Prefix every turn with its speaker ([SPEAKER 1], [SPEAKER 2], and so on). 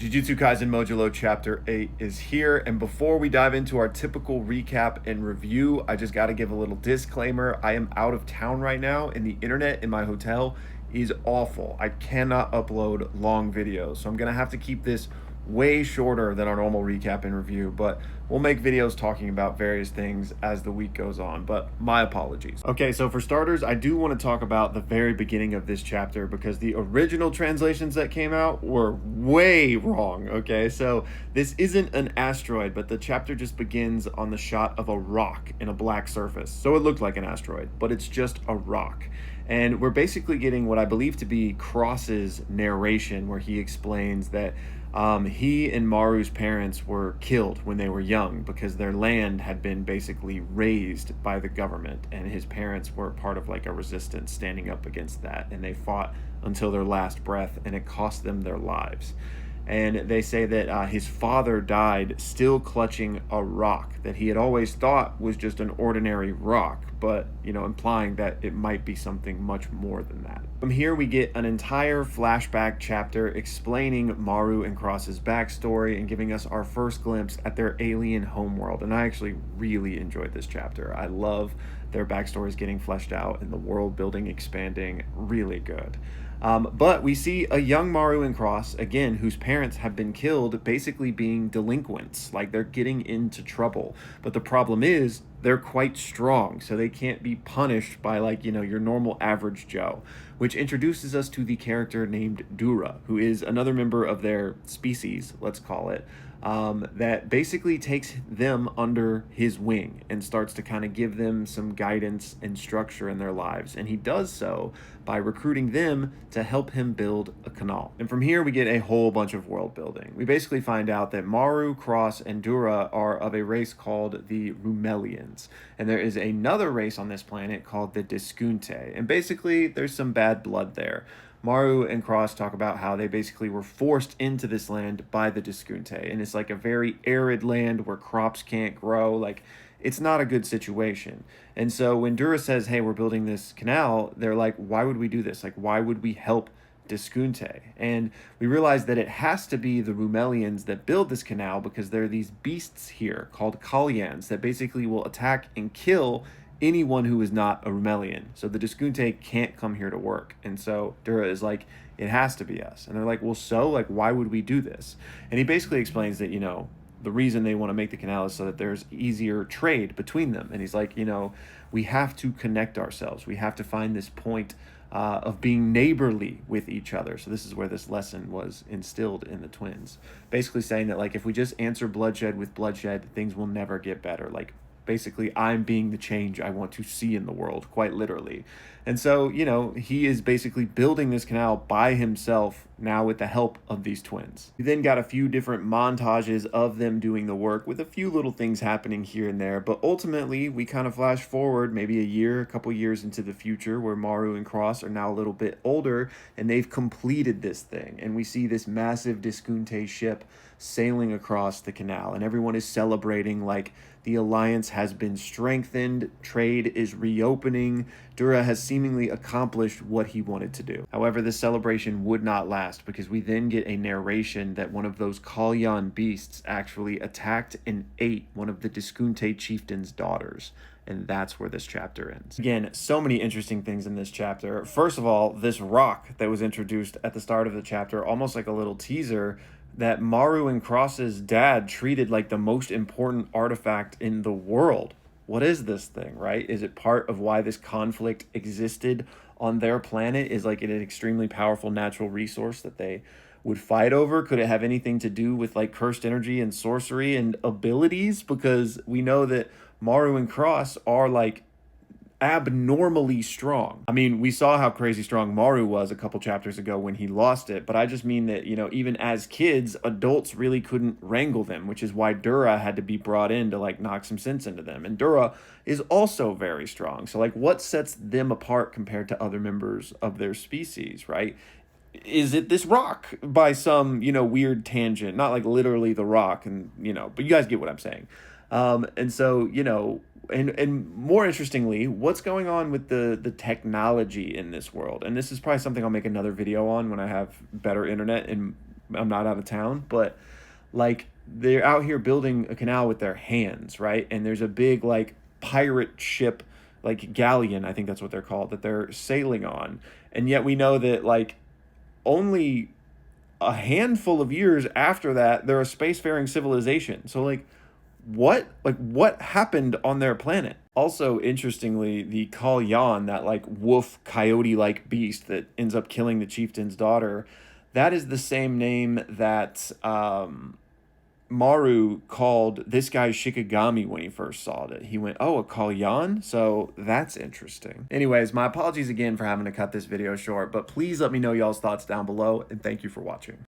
[SPEAKER 1] Jujutsu Kaisen Modulo Chapter 8 is here, and before we dive into our typical recap and review, I just got to give a little disclaimer. I am out of town right now, and the internet in my hotel is awful. I cannot upload long videos, so I'm going to have to keep this way shorter than our normal recap and review, but we'll make videos talking about various things as the week goes on, but my apologies. Okay, so for starters, I do want to talk about the very beginning of this chapter because the original translations that came out were way wrong, okay? So this isn't an asteroid, but the chapter just begins on the shot of a rock in a black surface. So it looked like an asteroid, but it's just a rock. And we're basically getting what I believe to be Cross's narration, where he explains that he and Maru's parents were killed when they were young because their land had been basically razed by the government, and his parents were part of like a resistance standing up against that, and they fought until their last breath, and it cost them their lives. And they say that his father died still clutching a rock that he had always thought was just an ordinary rock, but, implying that it might be something much more than that. From here, we get an entire flashback chapter explaining Maru and Cross's backstory and giving us our first glimpse at their alien homeworld. And I actually really enjoyed this chapter. I love their backstories getting fleshed out and the world building expanding. Really good. But we see a young Maru and Cross, again, whose parents have been killed, basically being delinquents, like they're getting into trouble. But the problem is, they're quite strong, so they can't be punished by, your normal average Joe, which introduces us to the character named Dura, who is another member of their species, let's call it, that basically takes them under his wing and starts to kind of give them some guidance and structure in their lives. And he does so by recruiting them to help him build a canal. And from here, we get a whole bunch of world building. We basically find out that Maru, Cross, and Dura are of a race called the Rumelians. And there is another race on this planet called the Diskunte. And basically, there's some bad blood there. Maru and Cross talk about how they basically were forced into this land by the Diskunte, and it's like a very arid land where crops can't grow. Like, it's not a good situation. And so when Dura says, hey, we're building this canal, they're like, why would we do this? Like, why would we help Diskunte? And we realize that it has to be the Rumelians that build this canal because there are these beasts here called Kalyans that basically will attack and kill anyone who is not a Rumelian. So the Diskunte can't come here to work. And so Dura is like, it has to be us. And they're like, well, so, why would we do this? And he basically explains that, the reason they want to make the canal is so that there's easier trade between them. And he's like, we have to connect ourselves. We have to find this point of being neighborly with each other. So this is where this lesson was instilled in the twins. Basically saying that, if we just answer bloodshed with bloodshed, things will never get better. Basically, I'm being the change I want to see in the world, quite literally. And so, he is basically building this canal by himself now with the help of these twins. We then got a few different montages of them doing the work with a few little things happening here and there. But ultimately, we kind of flash forward maybe a couple years into the future where Maru and Cross are now a little bit older and they've completed this thing. And we see this massive Diskunte ship sailing across the canal, and everyone is celebrating like the alliance has been strengthened, trade is reopening, Dura has seemingly accomplished what he wanted to do. However, this celebration would not last because we then get a narration that one of those Kalyan beasts actually attacked and ate one of the Diskunte chieftain's daughters. And that's where this chapter ends. Again, so many interesting things in this chapter. First of all, this rock that was introduced at the start of the chapter, almost like a little teaser, that Maru and Cross's dad treated like the most important artifact in the world. What is this thing, right? Is it part of why this conflict existed on their planet? Is like an extremely powerful natural resource that they would fight over? Could it have anything to do with cursed energy and sorcery and abilities? Because we know that Maru and Cross are abnormally strong. I mean, we saw how crazy strong Maru was a couple chapters ago when he lost it, but I just mean that, even as kids, adults really couldn't wrangle them, which is why Dura had to be brought in to knock some sense into them. And Dura is also very strong. So what sets them apart compared to other members of their species, right? Is it this rock by some, weird tangent? Not literally the rock, and, but you guys get what I'm saying. And so, and more interestingly, what's going on with the technology in this world? And this is probably something I'll make another video on when I have better internet and I'm not out of town, but like they're out here building a canal with their hands, right? And there's a big like pirate ship, like galleon, I think that's what they're called, that they're sailing on. And yet we know that like only a handful of years after that, they're a spacefaring civilization. So what happened on their planet? Also, interestingly, the Kalyan, that like wolf coyote like beast that ends up killing the chieftain's daughter, that is the same name that Maru called this guy Shikigami when he first saw it. He went, "Oh, a Kalyan?" So that's interesting. Anyways, my apologies again for having to cut this video short, but please let me know y'all's thoughts down below, and thank you for watching.